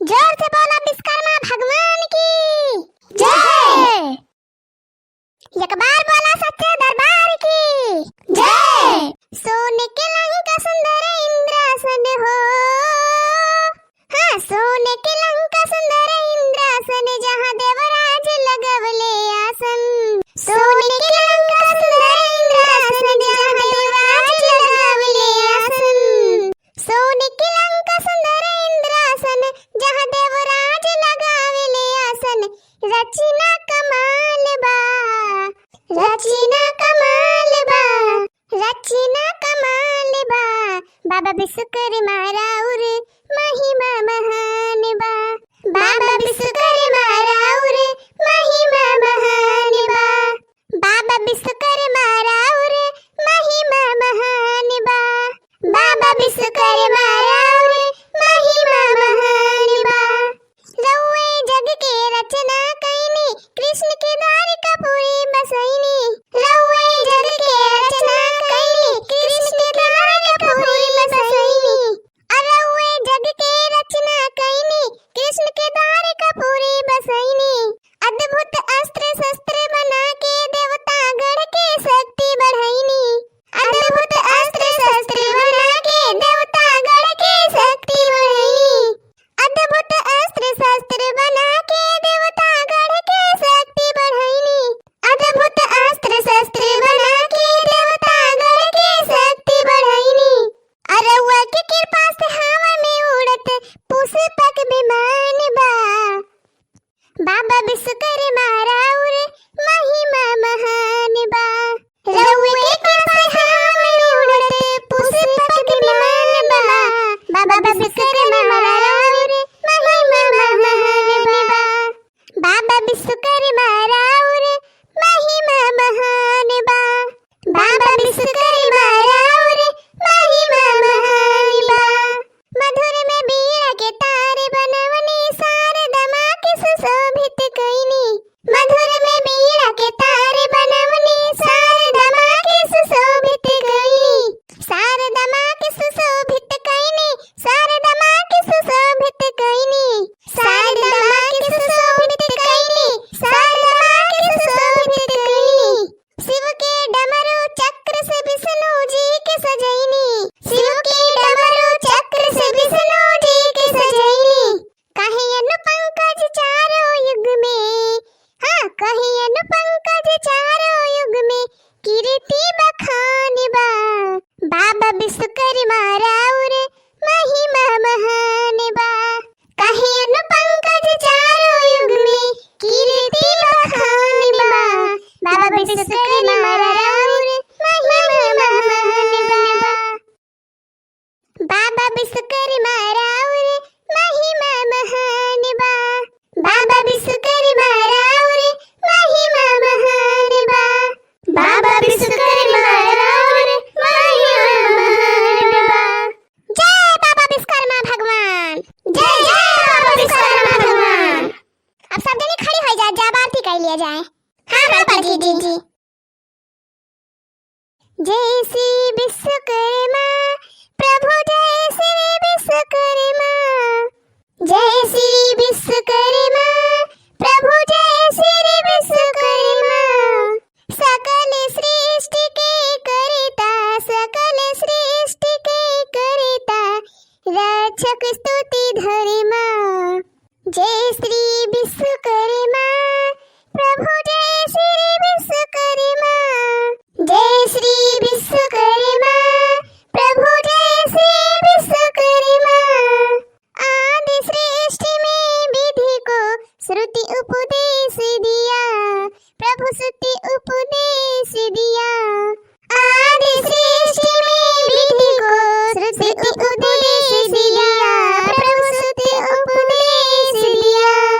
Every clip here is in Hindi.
जोर से बोला विश्वकर्मा भगवान की जय। एक बार बोला सच्चे दरबार की जय। सोने के लंका सुंदर इंद्रासन हो, हाँ सोने के लंका सुंदर इंद्रासन जहाँ देवराज लगवले आसन। सोने के लंका सुंदर इंद्रासन जहाँ देवराज लगवले आसन। सोने के लंका सुंदर इंद्रासन जहाँ देवराज लगावले आसन। रचना कमाल बा, रचना कमाल बा, रचना कमाल बा। बाबा विश्वकर्मा राउर महिमा महान बा। बाबा विश्वकर्मा राउर महिमा महान बा। बाबा विश्वकर्मा राउर महिमा महान बा। बाबा विश्वकर्मा राउर महिमा महान बा। रउए जग के रचना कईनी, कृष्ण के द्वारिका पुरी बसैनी। रउए जग के रचना कईनी, कृष्ण के द्वारिका पुरी बसैनी। रउए जग के रचना कईनी, कृष्ण के द्वारिका पुरी बसैनी। अद्भुत अस्त्र शस्त्र बना के देवता गण के शक्ति बढ़ैनी। अद्भुत अस्त्र शस्त्र बना के देवता गण के शक्ति बढ़ैनी। अद्भुत अस्त्र शस्त्र बना के देवता गण के शक्ति बढ़ैनी। अद्भुत अस्त्र शस्त्र बना के देवता गण के शक्ति बढ़ैनी। अरउआ के कृपा से हवा में उड़त पुष्पक विमान बा। बाबा विश्वकर्मा राउर महिमा महान बा। रउए के कृपा से हवा में उड़त पुष्पक विमान बा। बाबा विश्वकर्मा राउर महिमा महान बा। बाबा विश्वकर्मा राउर महिमा महान बा। बाबा विश्वकर्मा राउर महिमा महान बा। मधुर में बीड़ा के तार बनवनी, शारदा माँ के सुशोभित कईनी। मधुर में बीड़ा के तार बनवनी, शारदा माँ के सुशोभित कईनी। शारदा माँ के सुशोभित कईनी। शारदा माँ के सुशोभित कईनी। शारदा माँ के सुशोभित कईनी। शारदा माँ के सुशोभित कईनी। शिव के डमरू चक्र से विष्णु जी के सजैनी। शिव के डमरू चक्र से विष्णु जी के सजैनी। कहे अनु पंकज चारों युग में, हाँ कहे अनु पंकज चारों युग में कीर्ति बखान बा। बाबा विश्वकर्मा राउर महिमा महान बा। कहे अनु पंकज चारों युग में कीर्ति बखान बा। बाबा विश्वकर्मा राउर महिमा महान बा। बाबा विश्वकर्मा राउर महिमा महान बा। बाबा विश्वकर्मा राउर महिमा महान बा। बाबा विश्वकर्मा राउर महिमा महान बा। जय बाबा विश्वकर्मा भगवान, जय जय बाबा विश्वकर्मा भगवान। अब सब जने खड़ी हो जाए, जय आरती कर लिया जाए। हाँ बाबा जी जी जी। जय श्री विश्वकर्मा प्रभु, जय श्री विश्वकर्मा। जय श्री विश्वकर्मा प्रभु, जय श्री विश्वकर्मा। सकल सृष्टि के करता, सकल सृष्टि के करता, रक्षक स्तुति धर्मा। जय श्री विश्वकर्मा प्रभु, जय श्री विश्वकर्मा। जय श्री विश्वकर्मा प्रभु, जय श्री विश्वकर्मा। आदि सृष्टि में विधि को श्रुति उपदेश दिया, प्रभु श्रुति उपदेश दिया। आदि सृष्टि में विधि को श्रुति उपदेश दिया, प्रभु श्रुति उपदेश दिया।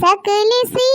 सकल सी